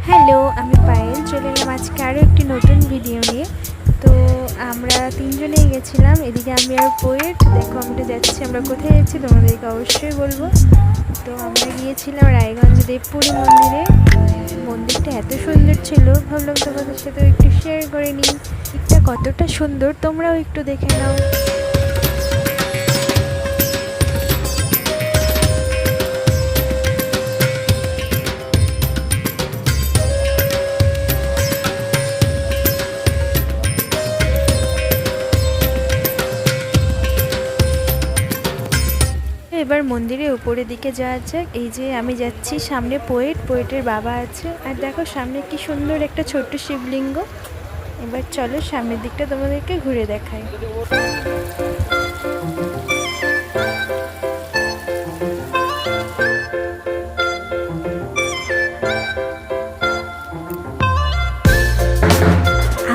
Hello, আমি পায়েল চলে এলাম আজকে আরও একটি নতুন ভিডিও নিয়ে। তো আমরা তিনজনেই গেছিলাম, এদিকে আমি আর পোয়েট। দেখো আমরা যাচ্ছি, আমরা কোথায় যাচ্ছি তোমাদেরকে অবশ্যই বলবো। তো আমরা গিয়েছিলাম রায়গঞ্জ দেবপুরী মন্দিরে। মন্দিরটা এত সুন্দর ছিল, ভাবলাম তোমাদের সাথেও একটু শেয়ার করে নিই। এটা কতটা সুন্দর তোমরাও একটু দেখে নাও। এবার মন্দিরের উপরের দিকে যাওয়া যাক। এই যে আমি যাচ্ছি, সামনে পোয়েটের বাবা আছে, আর দেখো সামনে কি সুন্দর একটা ছোট্ট শিবলিঙ্গ। এবার চলো সামনের দিকটা তোমাদেরকে ঘুরে দেখাই।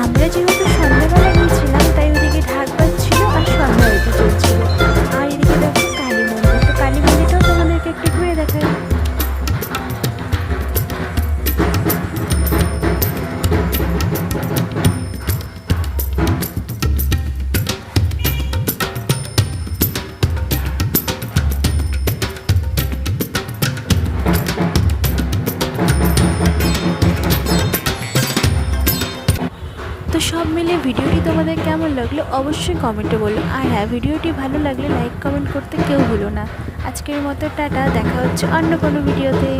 আমরা যেহেতু সন্ধ্যাবেলা গিয়েছিলাম, তাই ওদিকে ঢাক বাজছিল আর সন্ধ্যা আরতি চলছিল। আর এদিকে দেখো কালী মন্দির, তো কালী মন্দিরটাও তোমাদেরকে একটু ঘুরে দেখাই। তো সব মিলে ভিডিওটি তোমাদের কেমন লাগলো অবশ্যই কমেন্টে বলো। আর হ্যাঁ, ভিডিওটি ভালো লাগলে লাইক কমেন্ট করতে কেউ ভুলো না। আজকের মতো টাটা, দেখা হচ্ছে অন্য কোনো ভিডিওতে।